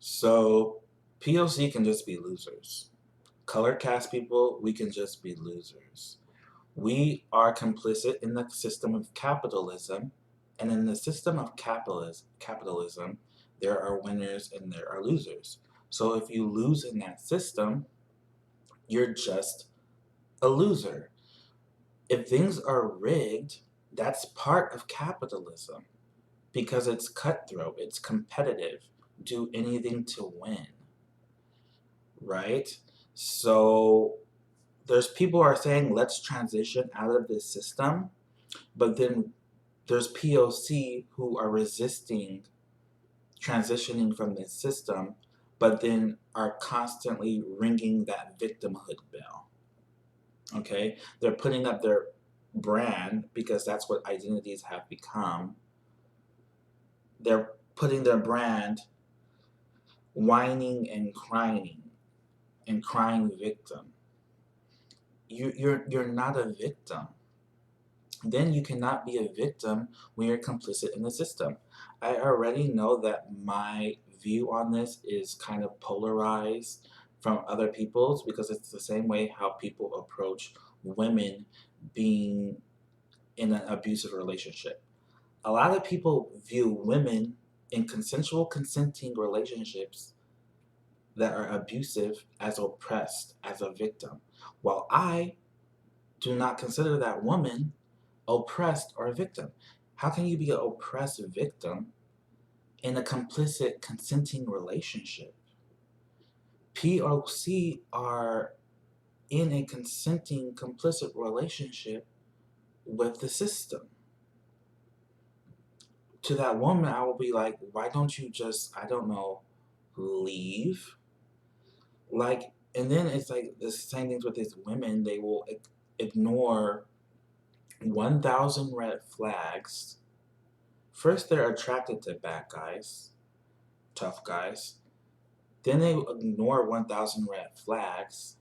So POC can just be losers. Color caste people, we can just be losers. We are complicit in the system of capitalism, and in the system of capitalism, there are winners and there are losers. So if you lose in that system, you're just a loser. If things are rigged, that's part of capitalism because it's cutthroat, it's competitive, do anything to win, right? So there's people who are saying let's transition out of this system, but then there's POC who are resisting transitioning from this system, but then are constantly ringing that victimhood bell. Okay, they're putting up their brand because that's what identities have become. They're putting their brand, whining and crying victim. You're not a victim. Then you cannot be a victim when you're complicit in the system. I already know that my view on this is kind of polarized from other people's because it's the same way how people approach women being in an abusive relationship. A lot of people view women in consensual, consenting relationships that are abusive as oppressed, as a victim, while I do not consider that woman oppressed or a victim. How can you be an oppressed victim in a complicit, consenting relationship? POC are in a consenting, complicit relationship with the system. To that woman, I will be like, why don't you just, I don't know, leave? Like, and then it's like the same things with these women. They will ignore 1,000 red flags. First, they're attracted to bad guys, tough guys. Then they ignore 1,000 red flags.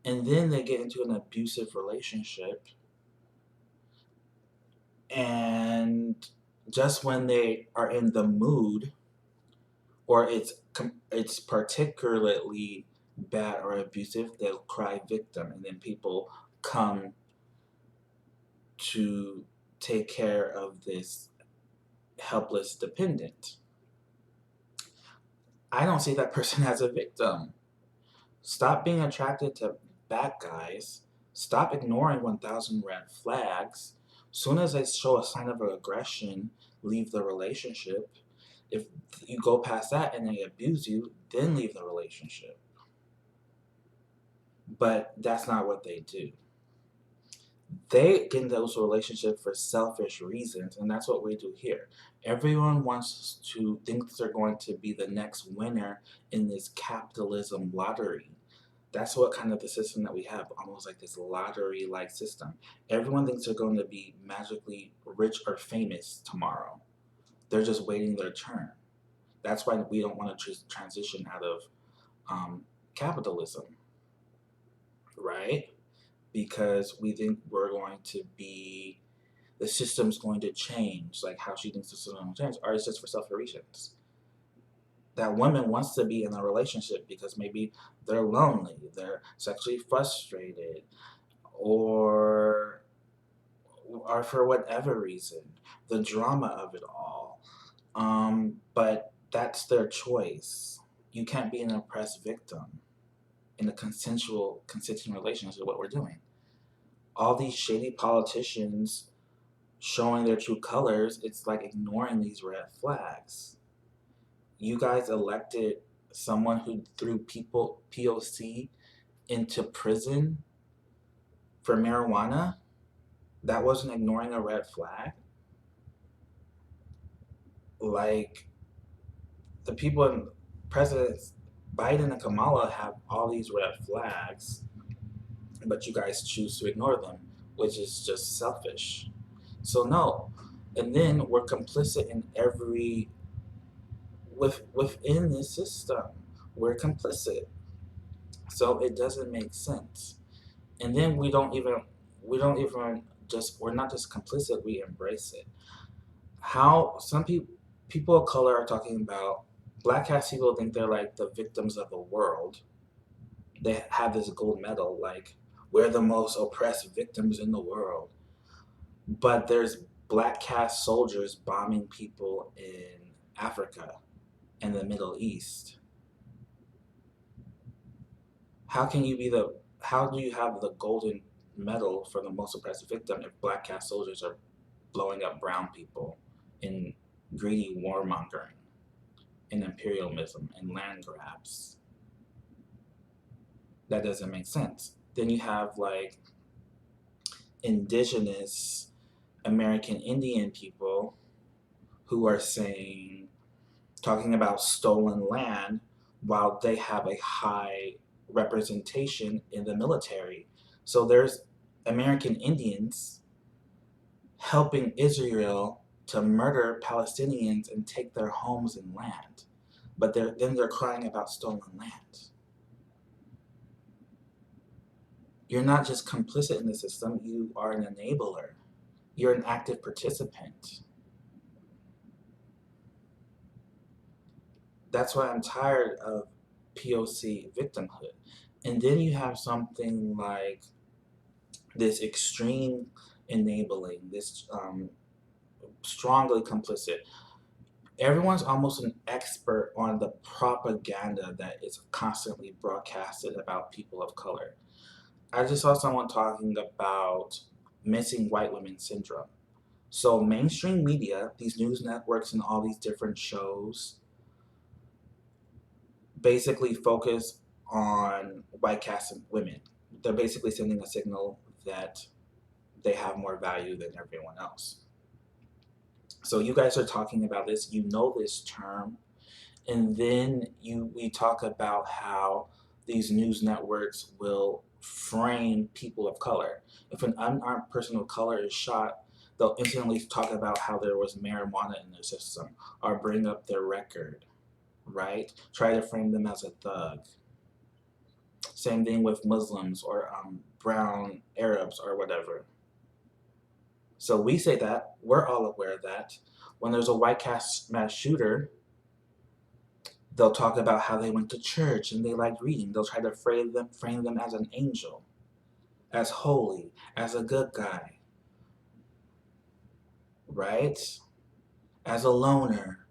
And then they get into an abusive relationship. And just when they are in the mood, or it's particularly bad or abusive, they'll cry victim. And then people come to take care of this helpless dependent. I don't see that person as a victim. Stop being attracted to bad guys. Stop ignoring 1,000 red flags. Soon as they show a sign of aggression, leave the relationship. If you go past that and they abuse you, then leave the relationship. But that's not what they do. They get into those relationships for selfish reasons, and that's what we do here. Everyone wants to think they're going to be the next winner in this capitalism lottery. That's what kind of the system that we have, almost like this lottery-like system. Everyone thinks they're going to be magically rich or famous tomorrow. They're just waiting their turn. That's why we don't want to transition out of capitalism, right? Because we think we're going to be, the system's going to change, like how she thinks the system will change, or it's just for selfish reasons. That woman wants to be in a relationship because maybe they're lonely, they're sexually frustrated, or or for whatever reason, the drama of it all. But that's their choice. You can't be an oppressed victim in a consensual, consenting relationship. What we're doing. All these shady politicians showing their true colors, it's like ignoring these red flags. You guys elected someone who threw people POC into prison for marijuana. That wasn't ignoring a red flag. Like the people in presidents Biden and Kamala have all these red flags, but you guys choose to ignore them, which is just selfish. So no. And then we're complicit in every within this system. We're complicit. So it doesn't make sense. And then we don't even just, we're not just complicit, we embrace it. How some people of color are talking about Black cast people think they're like the victims of the world. They have this gold medal, like we're the most oppressed victims in the world. But there's black cast soldiers bombing people in Africa and the Middle East. How can you be the how do you have the golden medal for the most oppressed victim if black cast soldiers are blowing up brown people in greedy warmongering and imperialism and land grabs? That doesn't make sense. Then you have like indigenous American Indian people who are saying, talking about stolen land while they have a high representation in the military. So there's American Indians helping Israel to murder Palestinians and take their homes and land. But they're crying about stolen land. You're not just complicit in the system, you are an enabler. You're an active participant. That's why I'm tired of POC victimhood. And then you have something like this extreme enabling, this strongly complicit. Everyone's almost an expert on the propaganda that is constantly broadcasted about people of color. I just saw someone talking about missing white women syndrome. So, mainstream media, these news networks, and all these different shows basically focus on white cast women. They're basically sending a signal that they have more value than everyone else. So you guys are talking about this, you know this term, and then we talk about how these news networks will frame people of color. If an unarmed person of color is shot, they'll instantly talk about how there was marijuana in their system or bring up their record, right? Try to frame them as a thug. Same thing with Muslims or brown Arabs or whatever. So we say that, we're all aware of that. When there's a white cast mass shooter, they'll talk about how they went to church and they like reading. They'll try to frame them as an angel, as holy, as a good guy, right? As a loner,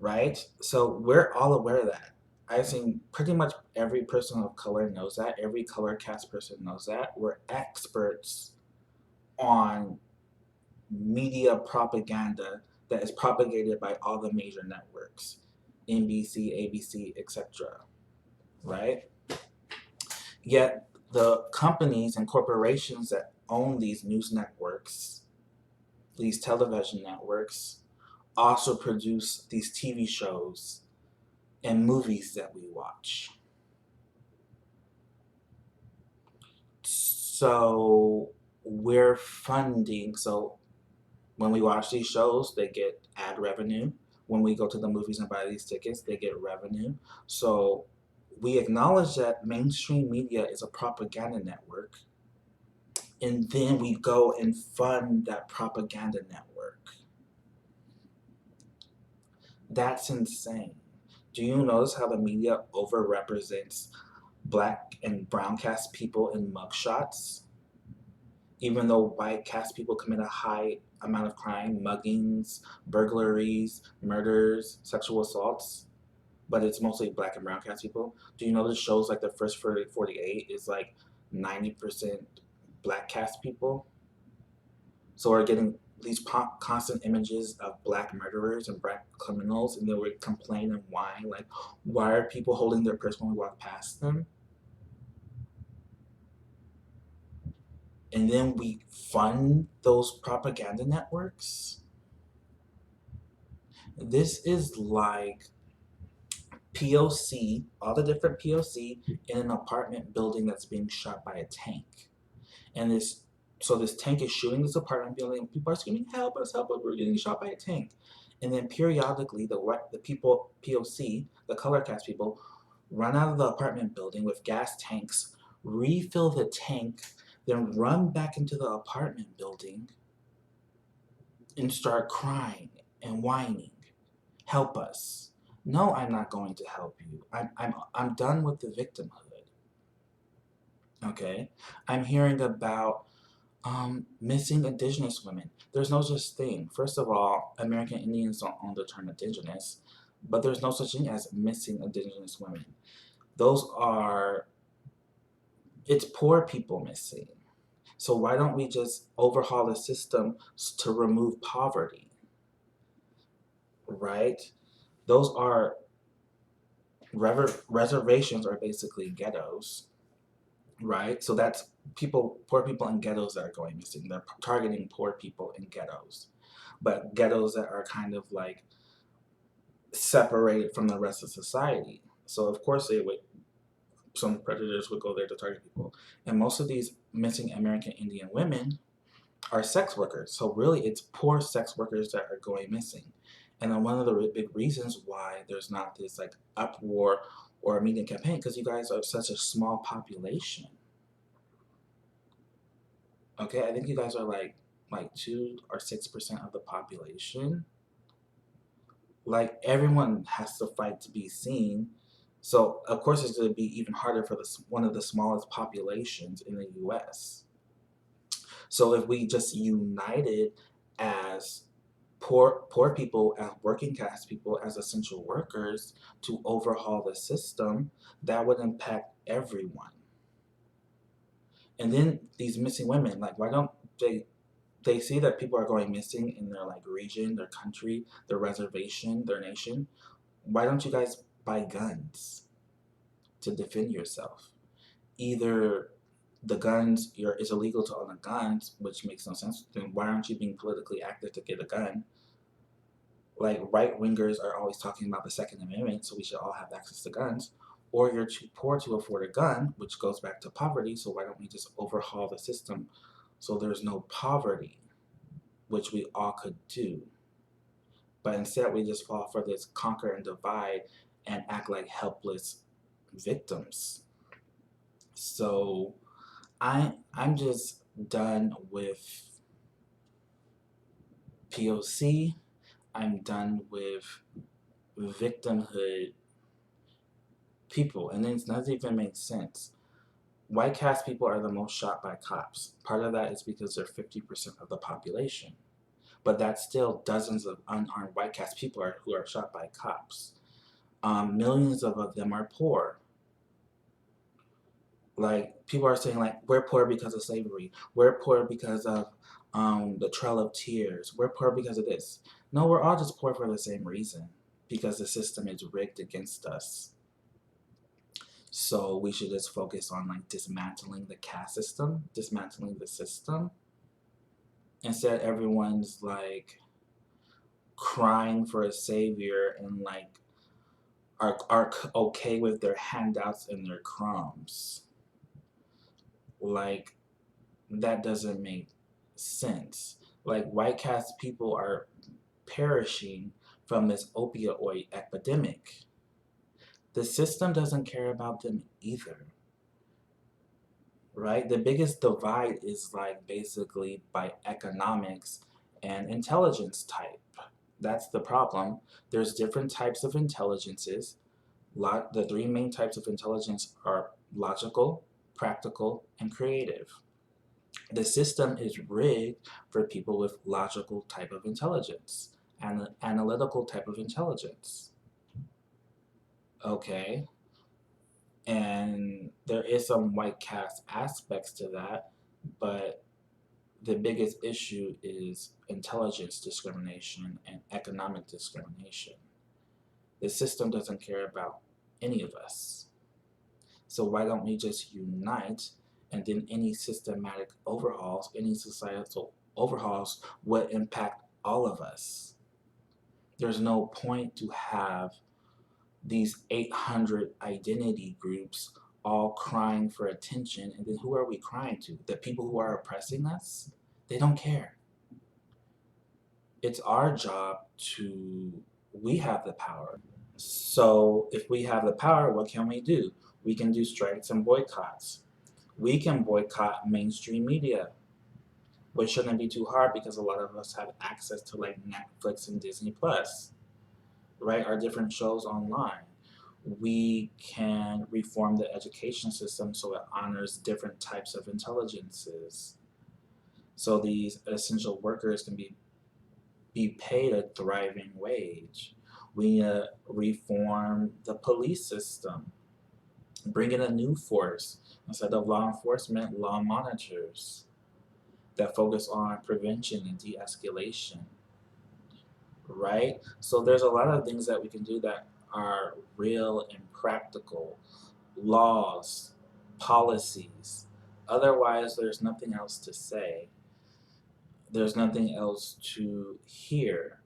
right? So we're all aware of that. I think pretty much every person of color knows that. Every color cast person knows that. We're experts on media propaganda that is propagated by all the major networks, NBC, ABC, etc. Right? Yet the companies and corporations that own these news networks, these television networks, also produce these TV shows and movies that we watch. So we're funding, so when we watch these shows, they get ad revenue. When we go to the movies and buy these tickets, they get revenue. So we acknowledge that mainstream media is a propaganda network, and then we go and fund that propaganda network. That's insane. Do you notice how the media overrepresents black and brown cast people in mugshots? Even though white cast people commit a high amount of crime, muggings, burglaries, murders, sexual assaults, but it's mostly black and brown cast people. Do you know the shows like the first 48 is like 90% black cast people? So we're getting these constant images of black murderers and black criminals, and they would complain and whine, like, why are people holding their purse when we walk past them? And then we fund those propaganda networks. This is like POC, all the different POC in an apartment building that's being shot by a tank. And this tank is shooting this apartment building, and people are screaming, help us, we're getting shot by a tank. And then periodically the people, POC, the color cast people, run out of the apartment building with gas tanks, refill the tank, then run back into the apartment building and start crying and whining. Help us. No, I'm not going to help you. I'm done with the victimhood. Okay? I'm hearing about missing indigenous women. There's no such thing. First of all, American Indians don't own the term indigenous, but there's no such thing as missing indigenous women. Those are, it's poor people missing. So why don't we just overhaul the system to remove poverty, right? Those are reservations are basically ghettos, right? So that's people, poor people in ghettos that are going missing. They're targeting poor people in ghettos, but ghettos that are kind of like separated from the rest of society. So of course they would, some predators would go there to target people. And most of these missing American Indian women are sex workers. So really it's poor sex workers that are going missing. And then one of the big reasons why there's not this like uproar or a media campaign, because you guys are such a small population. Okay, I think you guys are like 2 or 6% of the population. Like everyone has to fight to be seen. So of course it's going to be even harder for one of the smallest populations in the U.S. So if we just united as poor people, as working class people, as essential workers to overhaul the system, that would impact everyone. And then these missing women, like why don't they see that people are going missing in their like region, their country, their reservation, their nation? Why don't you guys buy guns to defend yourself? Either the guns, it's illegal to own a gun, which makes no sense. Then why aren't you being politically active to get a gun? Like right wingers are always talking about the Second Amendment, so we should all have access to guns. Or you're too poor to afford a gun, which goes back to poverty. So why don't we just overhaul the system so there's no poverty, which we all could do? But instead, we just fall for this conquer and divide and act like helpless victims. So I'm just done with POC. I'm done with victimhood people, and it doesn't even make sense. White Caste people are the most shot by cops. Part of that is because they're 50% of the population, but that's still dozens of unarmed White Caste people who are shot by cops. Millions of them are poor. Like people are saying, like we're poor because of slavery. We're poor because of the Trail of Tears. We're poor because of this. No, we're all just poor for the same reason, because the system is rigged against us. So we should just focus on like dismantling the caste system, dismantling the system. Instead, everyone's like crying for a savior and like are okay with their handouts and their crumbs. Like that doesn't make sense. Like white caste people are perishing from this opioid epidemic. The system doesn't care about them either, right? The biggest divide is like basically by economics and intelligence type. That's the problem. There's different types of intelligences. The three main types of intelligence are logical, practical, and creative. The system is rigged for people with logical type of intelligence and analytical type of intelligence. Okay, and there is some white caste aspects to that, but the biggest issue is intelligence discrimination and economic discrimination. The system doesn't care about any of us. So why don't we just unite, and then any systematic overhauls, any societal overhauls would impact all of us. There's no point to have these 800 identity groups all crying for attention, and then who are we crying to? The people who are oppressing us? They don't care. It's our job to, we have the power. So if we have the power, what can we do? We can do strikes and boycotts. We can boycott mainstream media, which shouldn't be too hard because a lot of us have access to like Netflix and Disney Plus. right? Our different shows online. We can reform the education system so it honors different types of intelligences. So these essential workers can be paid a thriving wage. We need to reform the police system, bring in a new force instead of law enforcement, law monitors that focus on prevention and de escalation, right? So there's a lot of things that we can do that are real and practical laws, policies. Otherwise, there's nothing else to say. There's nothing else to hear.